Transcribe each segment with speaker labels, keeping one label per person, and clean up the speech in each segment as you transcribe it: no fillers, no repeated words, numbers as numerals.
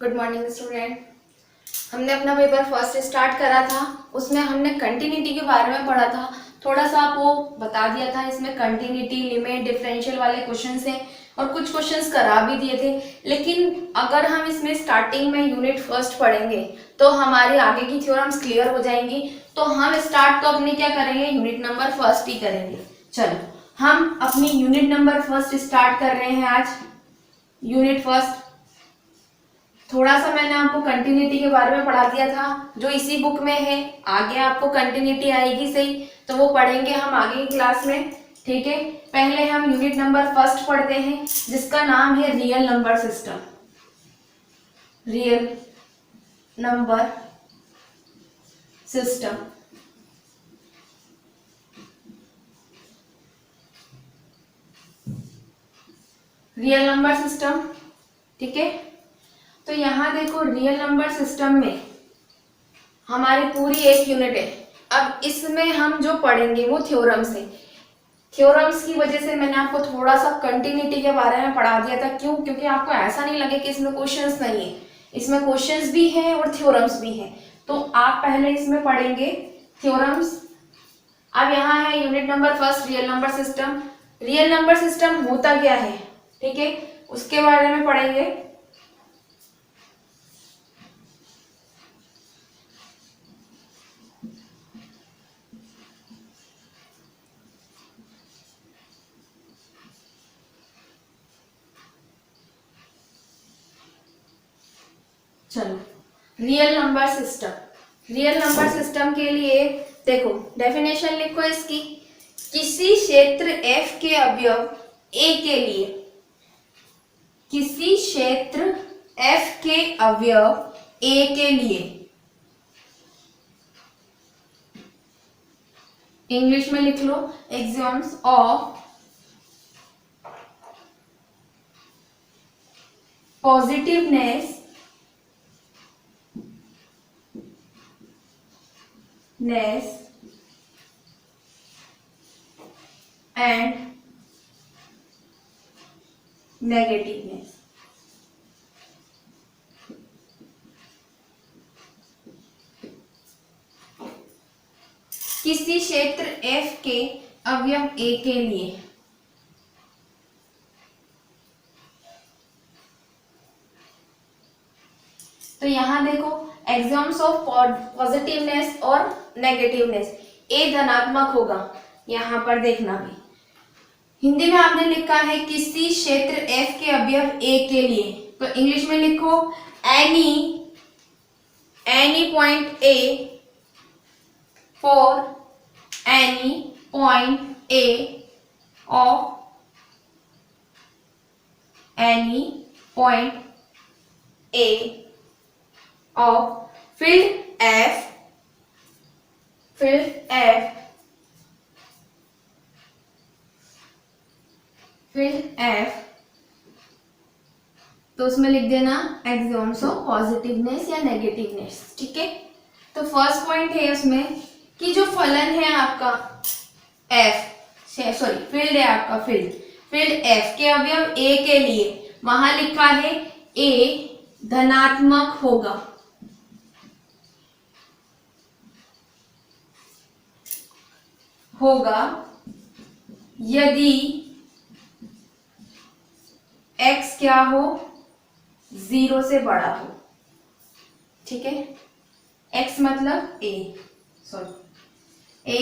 Speaker 1: Good morning student. हमने अपना paper first start करा था, उसमें हमने कंटिन्यूटी के बारे में पढ़ा था। थोड़ा सा आपको बता दिया था, इसमें कंटिन्यूटी, लिमिट, डिफरेंशियल वाले क्वेश्चंस हैं और कुछ क्वेश्चंस करा भी दिए थे। लेकिन अगर हम इसमें स्टार्टिंग में यूनिट फर्स्ट पढ़ेंगे तो हमारी आगे की थ्योरम्स क्लियर हो जाएंगी। तो हम स्टार्ट तो अपने क्या करेंगे, यूनिट नंबर फर्स्ट ही करेंगे। चलो हम अपनी यूनिट नंबर फर्स्ट स्टार्ट कर रहे हैं आज। यूनिट फर्स्ट थोड़ा सा मैंने आपको कंटिन्यूटी के बारे में पढ़ा दिया था, जो इसी बुक में है। आगे आपको कंटिन्यूटी आएगी सही, तो वो पढ़ेंगे हम आगे की क्लास में। ठीक है, पहले हम यूनिट नंबर फर्स्ट पढ़ते हैं, जिसका नाम है real number system. Real number system. Real number system, ठीक है। तो यहाँ देखो, रियल नंबर सिस्टम में हमारी पूरी एक यूनिट है। अब इसमें हम जो पढ़ेंगे वो थ्योरम्स है। थ्योरम्स की वजह से मैंने आपको थोड़ा सा कंटिन्यूटी के बारे में पढ़ा दिया था। क्यों? क्योंकि आपको ऐसा नहीं लगे कि इसमें क्वेश्चंस नहीं है। इसमें क्वेश्चंस भी हैं और थ्योरम्स भी हैं। तो आप पहले इसमें पढ़ेंगे थ्योरम्स। अब यहाँ है unit number first, real number system. Real number system होता क्या है, ठीक है, उसके बारे में पढ़ेंगे। चलो, real number system. Real number system के लिए देखो, डेफिनेशन लिखो इसकी। किसी क्षेत्र F के अवयव A के लिए, किसी क्षेत्र F के अवयव A के लिए, इंग्लिश में लिख लो, axioms of positiveness and negativeness। किसी क्षेत्र F के अवयव A के लिए, तो यहां देखो, एक्सियम्स ऑफ पॉजिटिवनेस और नेगेटिवनेस। A धनात्मक होगा, यहां पर देखना भी। हिंदी में आपने लिखा है किसी क्षेत्र F के अवयव A के लिए, तो इंग्लिश में लिखो any point A for any point A of any point A of field F तो उसमें लिख देना एक्सियम्स ऑफ पॉजिटिवनेस या नेगेटिवनेस। ठीक है, तो फर्स्ट पॉइंट है उसमें कि जो फलन है आपका फील्ड है आपका, फील्ड F के अवयव A के लिए, वहां लिखा है A धनात्मक होगा यदि x क्या हो, 0 से बड़ा हो। ठीक है, x मतलब a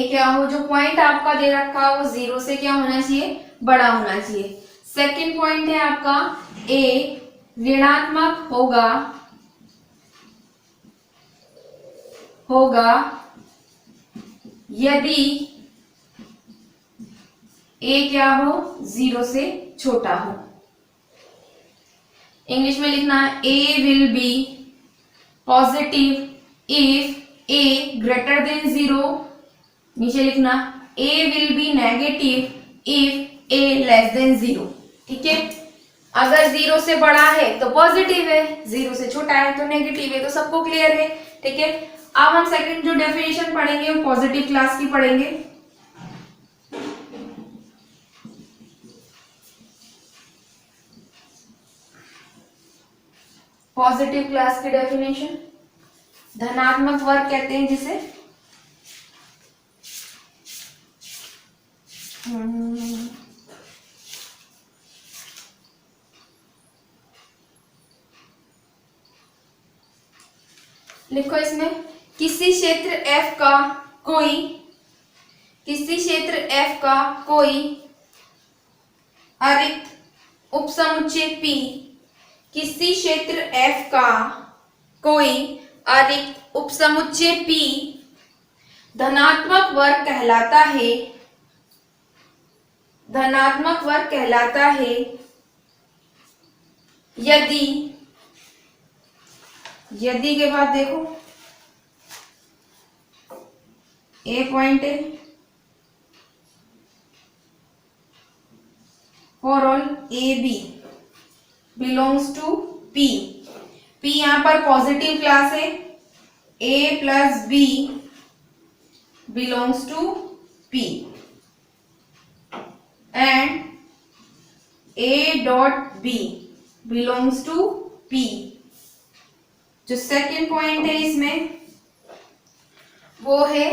Speaker 1: क्या हो, जो पॉइंट आपका दे रखा हो वो 0 से क्या होना चाहिए, बड़ा होना चाहिए। सेकंड पॉइंट है आपका a ऋणात्मक होगा यदि a क्या हो, 0 से छोटा हो। इंग्लिश में लिखना है a will be positive if a greater than 0। नीचे लिखना a will be negative if a less than 0। ठीक है, अगर 0 से बड़ा है तो पॉजिटिव है, 0 से छोटा है तो नेगेटिव है। तो सबको क्लियर है? ठीक है, अब हम सेकंड जो डेफिनेशन पढ़ेंगे वो पॉजिटिव क्लास की पढ़ेंगे। पॉजिटिव क्लास की डेफिनेशन, धनात्मक वर्ग कहते हैं जिसे। लिखो इसमें, किसी क्षेत्र F का कोई अरिक्त उपसमुच्चय P, किसी क्षेत्र F का कोई अरिक्त उपसमुच्चय P धनात्मक वर्ग कहलाता है यदि के बाद देखो, ए पॉइंट है for all A B belongs to P. P यहां पर पॉजिटिव क्लास है, A plus B belongs to P and A dot B belongs to P. जो सेकंड पॉइंट है इसमें वो है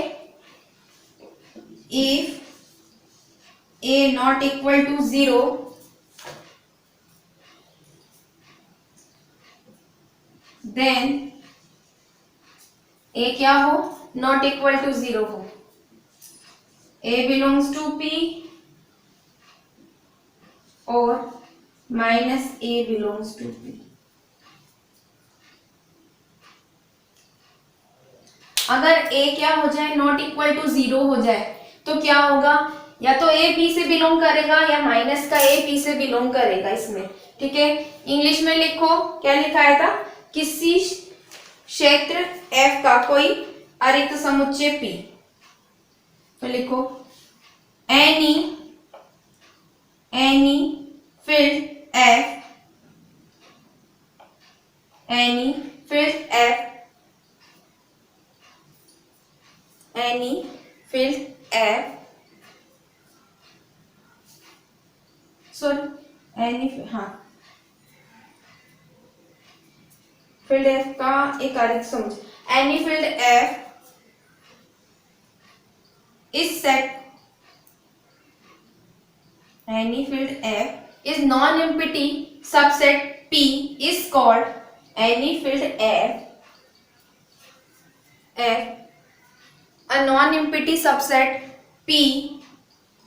Speaker 1: if A not equal to 0 then A क्या हो, नॉट इक्वल टू 0 हो, ए बिलोंग्स टू पी और minus A belongs to P. अगर a क्या हो जाए, नॉट इक्वल टू 0 हो जाए, तो क्या होगा, या तो a p से बिलोंग करेगा या माइनस का a p से बिलोंग करेगा इसमें। ठीक है, इंग्लिश में लिखो, क्या लिखा है था, किसी क्षेत्र f का कोई अरिक्त समुच्चय p, तो लिखो any field f, any field f, any field f, sorry any, हाँ, फील्ड f का एक अरिक्त समुच्चय, any field f is set, any field f is non empty subset p is called, any field f a non-empty subset P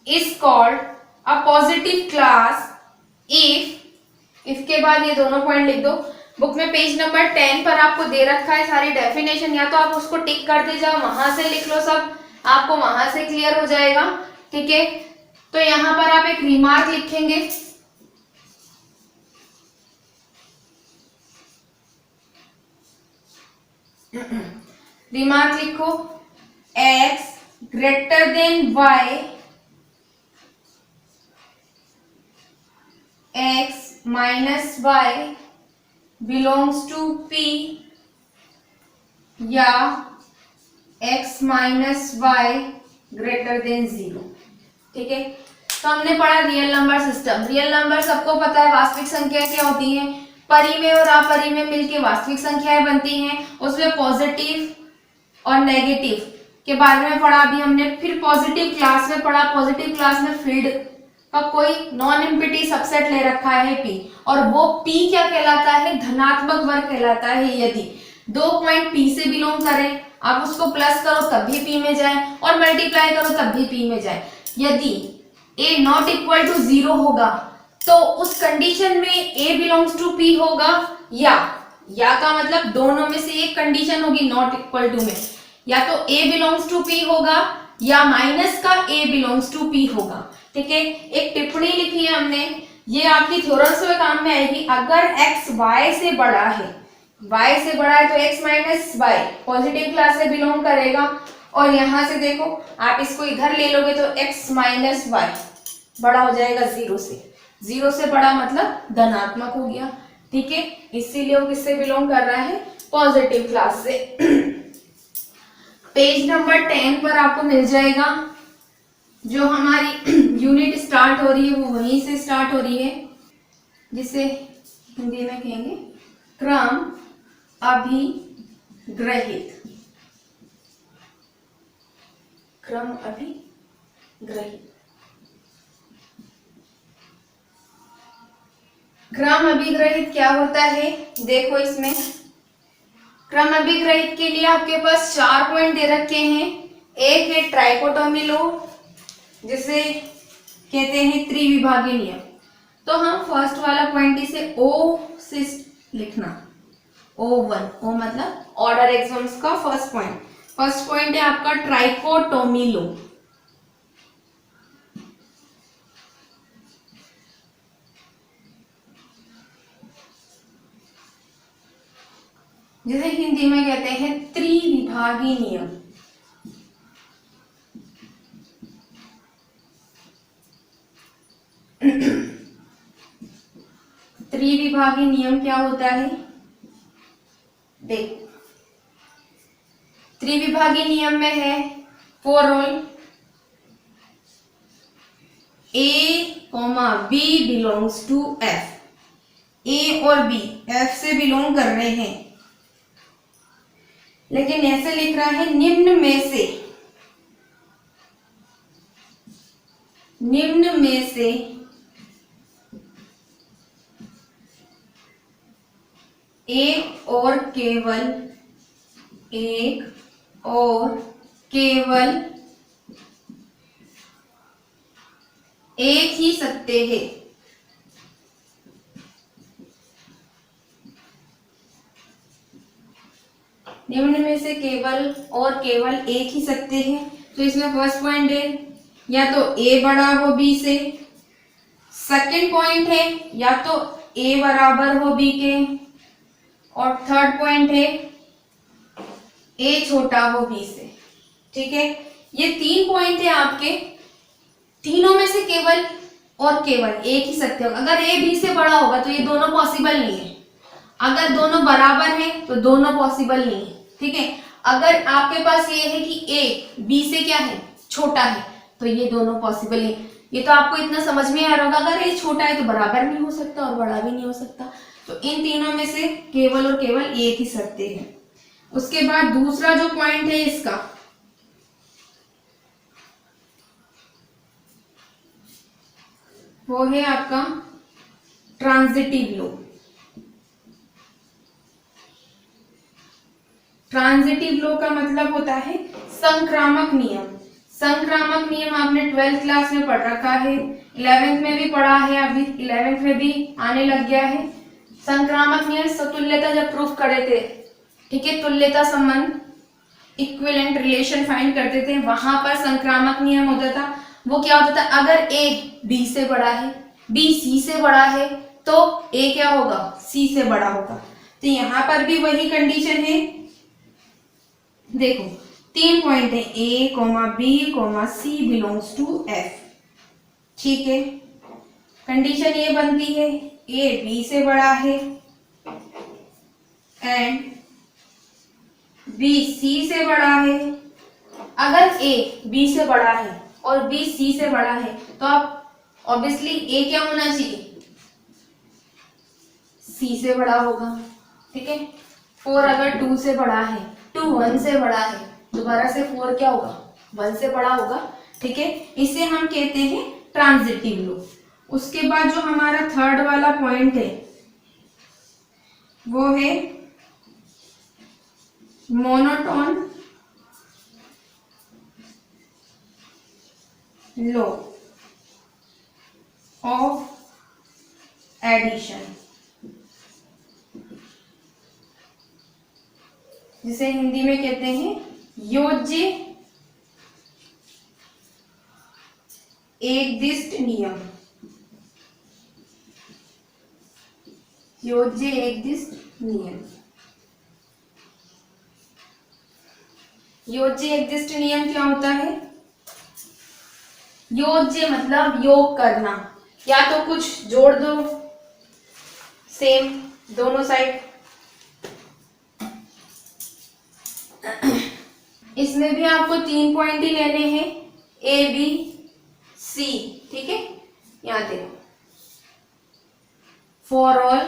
Speaker 1: is called a positive class if के बाद ये दोनों point लिख दो। Book में पेज नंबर 10 पर आपको दे रखा है सारी डेफिनेशन, या तो आप उसको टिक कर दे जाओ, वहां से लिख लो, सब आपको वहां से क्लियर हो जाएगा। ठीक है, तो यहां पर आप एक रिमार्क लिखेंगे, रिमार्क लिखो, x greater than y, x minus y belongs to p, या x minus y greater than 0। ठीक है, तो हमने पढ़ा real number system. Real number सबको पता है वास्तविक संख्या क्या होती है, परिमेय और अपरिमेय मिलके वास्तविक संख्याएं बनती हैं। उसमें पॉजिटिव और नेगेटिव के बारे में पढ़ा अभी हमने, फिर पॉजिटिव क्लास में पढ़ा, पॉजिटिव क्लास में फील्ड का कोई नॉन एम्प्टी सबसेट ले रखा है p, और वो p क्या कहलाता है, धनात्मक वर्ग कहलाता है यदि दो पॉइंट p से बिलोंग करें, आप उसको प्लस करो तब भी p में जाए और मल्टीप्लाई करो तब भी p में जाए। यदि a नॉट इक्वल टू 0 होगा तो उस कंडीशन में a बिलोंग्स टू p होगा, या का मतलब दोनों में से एक कंडीशन होगी नॉट इक्वल टू में, या तो a बिलोंग्स टू p होगा या माइनस का a बिलोंग्स टू p होगा। ठीक है, एक टिप्पणी लिखी है हमने, ये आपकी थ्योरम्स में काम में आएगी। अगर x y से बड़ा है, y से बड़ा है तो x minus y positive class से बिलोंग करेगा, और यहां से देखो आप इसको इधर ले लोगे तो x माइनस y बड़ा हो जाएगा 0 से, 0 से बड़ा मतलब धनात्मक हो गया। ठीक है, इसीलिए वो किससे बिलोंग कर रहा है, पॉजिटिव क्लास से। पेज नंबर 10 पर आपको मिल जाएगा, जो हमारी यूनिट स्टार्ट हो रही है वो वहीं से स्टार्ट हो रही है, जिसे हिंदी में कहेंगे क्रम अभिग्रहित, क्रम अभिग्रहित। क्रम अभिग्रहित क्या होता है, देखो इसमें क्रम अभिग्रहित के लिए आपके पास 4 पॉइंट दे रखे हैं। एक है ट्राइकोटोमी लॉ, जिसे कहते हैं त्रिविभागीय नियम। तो हम फर्स्ट वाला पॉइंट इसे ओ से लिखना, O1, O मतलब ऑर्डर एक्सोम्स का फर्स्ट पॉइंट। फर्स्ट पॉइंट है आपका ट्राइकोटोमी लॉ। जिसे हिंदी में कहते हैं त्रिविभागीय नियम। त्रिविभागीय नियम क्या होता है, देखो त्रिविभागीय नियम में है for all A, B belongs to F, A और B F से बिलोंग कर रहे हैं, लेकिन ऐसे लिख रहा है निम्न में से एक और केवल एक ही सत्य है। निम्न में से केवल और केवल एक ही सत्य है। तो इसमें फर्स्ट पॉइंट है या तो A बड़ा हो B से, सेकंड पॉइंट है या तो A बराबर हो B के, और थर्ड पॉइंट है A छोटा हो B से। ठीक है, ये 3 पॉइंट है आपके। तीनों में से केवल और केवल एक ही सत्य होगा। अगर A B से बड़ा होगा तो ये दोनों पॉसिबल नहीं है। अगर दोनों बराबर हैं तो दोनों पॉसिबल नहीं है। ठीक है, अगर आपके पास ये है कि A B से क्या है, छोटा है, तो ये दोनों पॉसिबल नहीं। ये तो आपको इतना समझ में आ रहा होगा, अगर A छोटा है तो बराबर नहीं हो सकता और बड़ा भी नहीं हो सकता। तो इन तीनों में से केवल और केवल एक ही सत्य है। उसके बाद दूसरा जो पॉइंट है इसका, वो है आपका ट्रांजिटिव लॉ। ट्रांजिटिव लॉ का मतलब होता है संक्रामक नियम। संक्रामक नियम आपने 12th क्लास में पढ़ रखा है, 11th में भी पढ़ा है, अभी 11th में भी आने लग गया है। संक्रामक नियम सतुल्यता जब प्रूफ करे थे, ठीक है, तुल्यता संबंध, इक्विवेलेंट रिलेशन फाइंड करते थे, वहां पर संक्रामक नियम होता था। वो क्या होता था, अगर A B से बड़ा है, B C से बड़ा है, तो A क्या होगा, C से बड़ा होगा। तो यहां पर भी वही कंडीशन है। देखो 3 पॉइंट है, A, B, C belongs to F। ठीक है, कंडीशन ये बनती है A B से बड़ा है एंड B C से बड़ा है। अगर A B से बड़ा है और B C से बड़ा है तो आप ऑब्वियसली A क्या होना चाहिए, C से बड़ा होगा। ठीक है, 4 अगर 2 से बड़ा है, 2 1 से बड़ा है, दोबारा से 4 क्या होगा, 1 से बड़ा होगा। ठीक है, इसे हम कहते हैं ट्रांजिटिव लॉ। उसके बाद जो हमारा थर्ड वाला पॉइंट है वो है मोनोटोन लॉ ऑफ एडिशन, जिसे हिंदी में कहते हैं योज्य एकदिष्ट नियम। योज्य एकदिष्ट नियम, योज्य एकदिष्ट नियम क्या होता है, योज्य मतलब योग करना, या तो कुछ जोड़ दो सेम दोनों साइड। इसमें भी आपको 3 पॉइंट ही लेने हैं, A B C। ठीक है, यहां देखो for all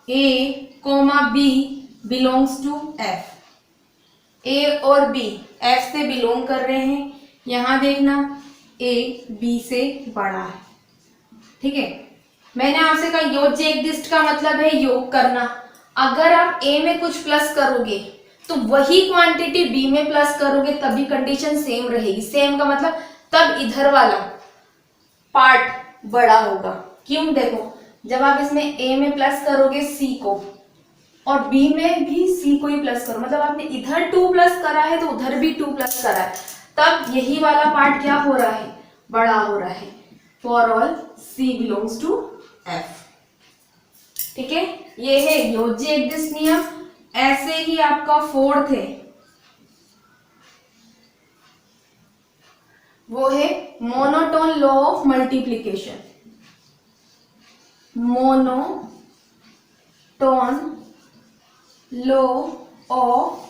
Speaker 1: A comma B belongs to F, A और बी एफ से बिलोंग कर रहे हैं। यहां देखना ए बी से बड़ा है, ठीक है। मैंने आपसे कहा योज्य एक्दिष्ट का मतलब है योग करना। अगर आप ए में कुछ प्लस करोगे तो वही क्वांटिटी बी में प्लस करोगे तभी कंडीशन सेम रहेगी। सेम का मतलब तब इधर वाला पार्ट बड़ा होगा। क्यों? देखो, जब आप इसमें ए में प्लस करोगे सी को और बी में भी सी को ही प्लस करो, मतलब आपने इधर 2 प्लस करा है तो उधर भी 2 प्लस करा है, तब यही वाला पार्ट क्या हो रहा है? बड़ा हो रहा है। For all C belongs to F, ठीक है। ये है योज्य एक्दिष्ट नियम। ऐसे ही आपका फोर्थ है, वो है monotone law of multiplication. Monotone law of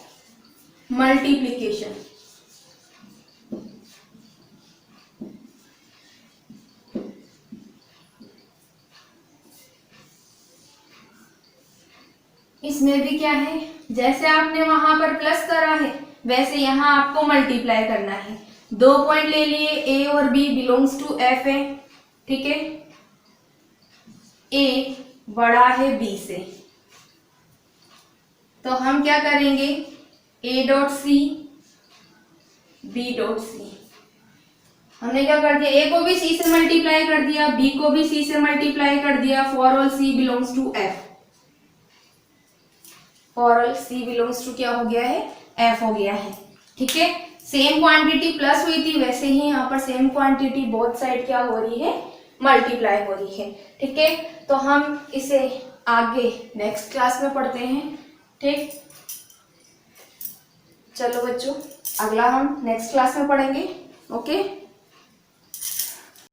Speaker 1: multiplication. इसमें भी क्या है, जैसे आपने वहां पर प्लस करा है वैसे यहां आपको मल्टीप्लाई करना है। 2 पॉइंट ले लिए, ए और बी बिलोंग्स टू एफ है, ठीक है। ए बड़ा है बी से, तो हम क्या करेंगे, A dot C B dot C. हमने क्या कर दिया, ए को भी सी से मल्टीप्लाई कर दिया, बी को भी सी से मल्टीप्लाई कर दिया। For all C belongs to F. For all C belongs to क्या हो गया है? एफ हो गया है, ठीक है। सेम क्वांटिटी प्लस हुई थी, वैसे ही यहाँ पर सेम क्वांटिटी बोथ साइड क्या हो रही है? मल्टीप्लाई हो रही है, ठीक है। तो हम इसे आगे नेक्स्ट क्लास में पढ़ते हैं, ठीक। चलो बच्चों, अगला हम नेक्स्ट क्लास में पढ़ेंगे, ओके।